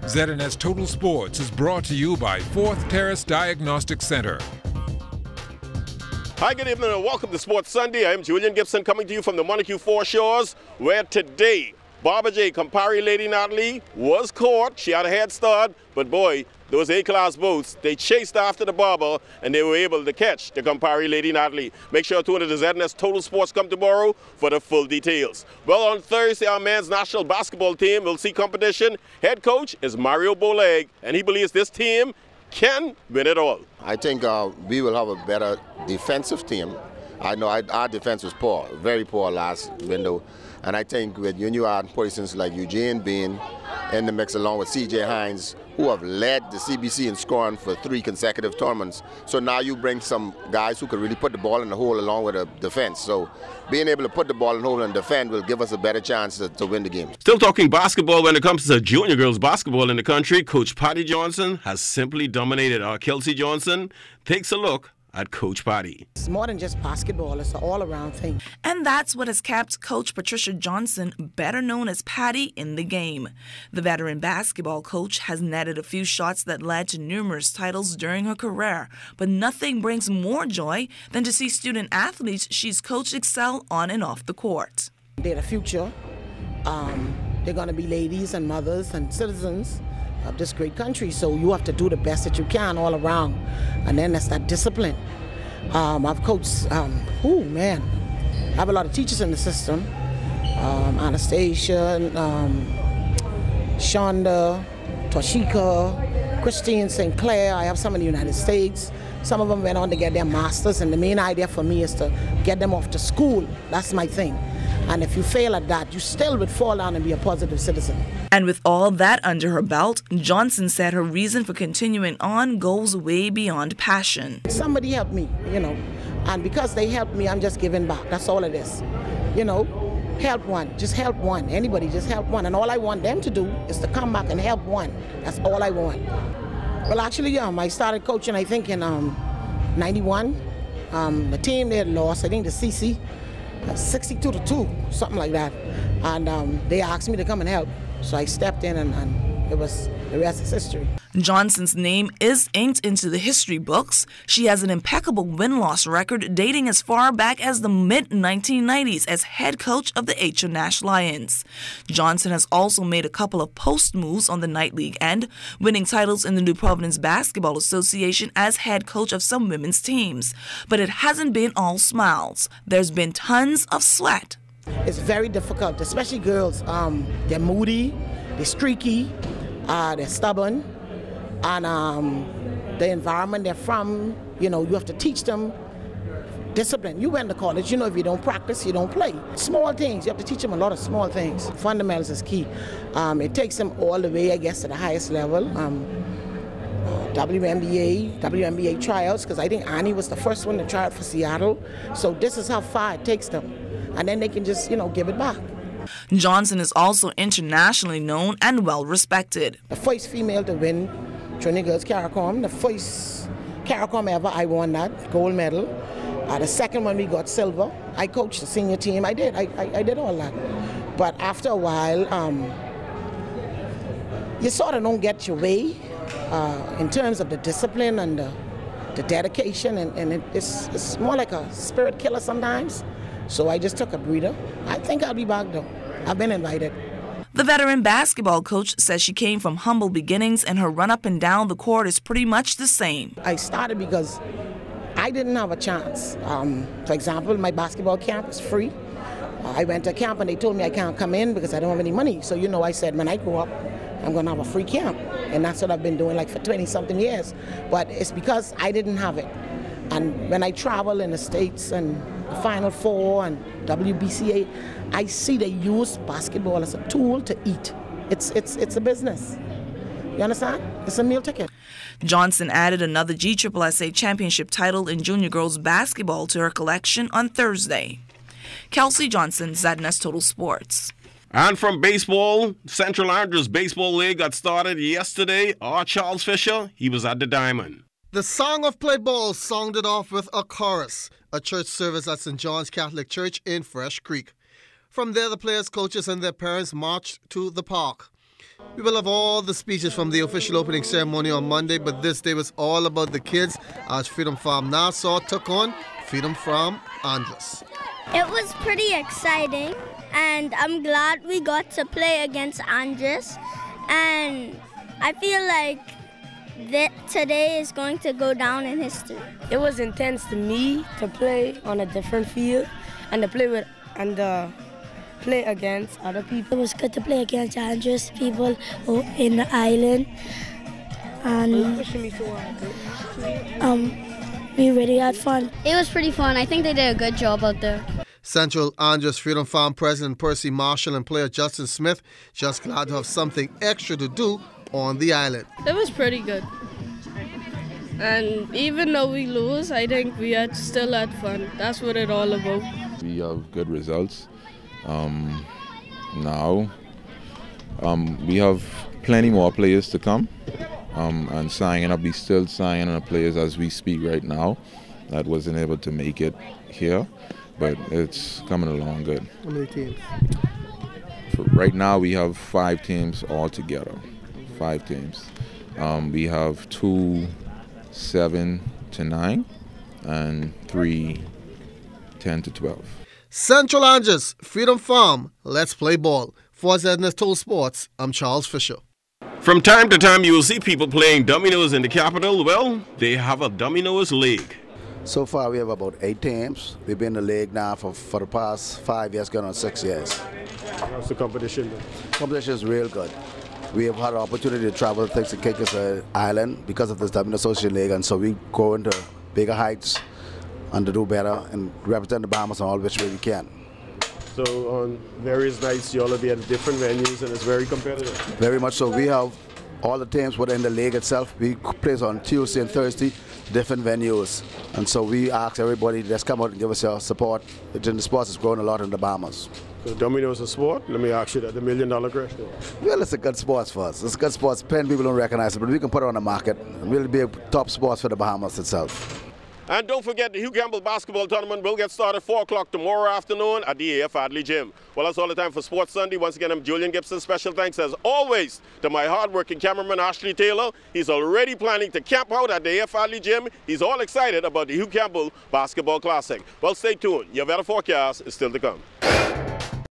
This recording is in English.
Zns Total Sports is brought to you by Fourth Terrace Diagnostic Center. Hi, good evening and welcome to Sports Sunday. I am Julian Gibson coming to you from the Montague Foreshores, where today Barbara J. Campari Lady Natalie was caught. She had a head start, but boy, those A-class boats, they chased after the Barber and they were able to catch the Campari Lady Natalie. Make sure to tune into Zns Total Sports come tomorrow for the full details. Well, on Thursday, our men's national basketball team will see competition. Head coach is Mario Boleg, and he believes this team can win it all. I think we will have a better defensive team. I know our defense was poor, very poor last window. And I think when you add persons like Eugene being in the mix along with C.J. Hines, who have led the CBC in scoring for 3 consecutive tournaments. So now you bring some guys who can really put the ball in the hole along with the defense. So being able to put the ball in the hole and defend will give us a better chance to win the game. Still talking basketball when it comes to junior girls basketball in the country, Coach Patty Johnson has simply dominated. Our Kelsey Johnson takes a look at Coach Patty. It's more than just basketball, it's an all-around thing. And that's what has kept Coach Patricia Johnson, better known as Patty, in the game. The veteran basketball coach has netted a few shots that led to numerous titles during her career, but nothing brings more joy than to see student athletes she's coached excel on and off the court. They're the future. They're going to be ladies and mothers and citizens of this great country, so you have to do the best that you can all around, and then that's that discipline. I've coached, I have a lot of teachers in the system, Anastasia, Shonda, Toshika, Christine St. Clair. I have some in the United States. Some of them went on to get their masters, and the main idea for me is to get them off to school. That's my thing. And if you fail at that, you still would fall down and be a positive citizen. And with all that under her belt, Johnson said her reason for continuing on goes way beyond passion. Somebody helped me, and because they helped me, I'm just giving back. That's all it is. Help one, just help one. Anybody, just help one. And all I want them to do is to come back and help one. That's all I want. Well, actually, I started coaching, I think, in 91. The team, they had lost, I think, the CC. 62-2, something like that, and they asked me to come and help, so I stepped in, and it was the rest is history. Johnson's name is inked into the history books. She has an impeccable win-loss record dating as far back as the mid-1990s as head coach of the HO Nash Lions. Johnson has also made a couple of post moves on the night league end, winning titles in the New Providence Basketball Association as head coach of some women's teams. But it hasn't been all smiles. There's been tons of sweat. It's very difficult, especially girls. They're moody, they're streaky, they're stubborn. And the environment they're from, you have to teach them discipline. You went to college, if you don't practice, you don't play. Small things, you have to teach them a lot of small things. Fundamentals is key. It takes them all the way, I guess, to the highest level. WNBA tryouts, because I think Annie was the first one to try out for Seattle. So this is how far it takes them. And then they can just, give it back. Johnson is also internationally known and well respected. The first female to win Trinity Girls Caricom, the first Caricom ever, I won that, gold medal. The second one we got silver. I coached the senior team, I did all that. But after a while, you sort of don't get your way in terms of the discipline and the dedication, and it's more like a spirit killer sometimes. So I just took a breather. I think I'll be back though. I've been invited. The veteran basketball coach says she came from humble beginnings and her run up and down the court is pretty much the same. I started because I didn't have a chance. For example, my basketball camp is free. I went to camp and they told me I can't come in because I don't have any money. So I said when I grow up, I'm going to have a free camp. And that's what I've been doing for 20-something years. But it's because I didn't have it. And when I travel in the States and the Final Four and WBCA, I see they use basketball as a tool to eat. It's a business. You understand? It's a meal ticket. Johnson added another GSSA championship title in junior girls basketball to her collection on Thursday. Kelsey Johnson, Zns Total Sports. And from baseball, Central Andrews Baseball League got started yesterday. Charles Fisher, he was at the Diamond. The Song of Play Ball sounded off with a chorus, a church service at St. John's Catholic Church in Fresh Creek. From there, the players, coaches, and their parents marched to the park. We will have all the speeches from the official opening ceremony on Monday, but this day was all about the kids as Freedom Farm Nassau took on Freedom Farm Andros. It was pretty exciting, and I'm glad we got to play against Andros, and I feel like that today is going to go down in history. It was intense to me to play on a different field and to play with play against other people. It was good to play against Andros people in the island, and we really had fun. It was pretty fun. I think they did a good job out there. Central Andros Freedom Farm President Percy Marshall and player Justin Smith just glad to have something extra to do on the island. It was pretty good. And even though we lose, I think we still had fun. That's what it's all about. We have good results. Now we have plenty more players to come and signing up. We still signing up players as we speak right now that wasn't able to make it here, but it's coming along good. How many teams? Right now we have 5 teams all together. 5 teams. We have 2 7 to 9 and 3 10 to 12. Central Andros Freedom Farm, let's play ball. For Zns Total Sports, I'm Charles Fisher. From time to time, you will see people playing dominoes in the capital. Well, they have a dominoes league. So far, we have about 8 teams. We've been in the league now for the past 5 years, going on 6 years. How's the competition then? Competition is real good. We have had an opportunity to travel to Texas Island because of this Domino Association League, and so we go into bigger heights and to do better and represent the Bahamas in all which way we can. So on various nights, you all will be at different venues, and it's very competitive. Very much so. We have all the teams within the league itself. We play on Tuesday and Thursday, different venues. And so we ask everybody to just come out and give us your support. The sports is growing a lot in the Bahamas. So domino is a sport? Let me ask you that, the $1 million question. Well, it's a good sport for us. It's a good sport. Plenty people don't recognize it, but we can put it on the market. It will be a top sport for the Bahamas itself. And don't forget, the Hugh Campbell basketball tournament will get started 4 o'clock tomorrow afternoon at the AF Adley Gym. Well, that's all the time for Sports Sunday. Once again, I'm Julian Gibson. Special thanks, as always, to my hard-working cameraman, Ashley Taylor. He's already planning to camp out at the AF Adley Gym. He's all excited about the Hugh Campbell Basketball Classic. Well, stay tuned. Your better forecast is still to come.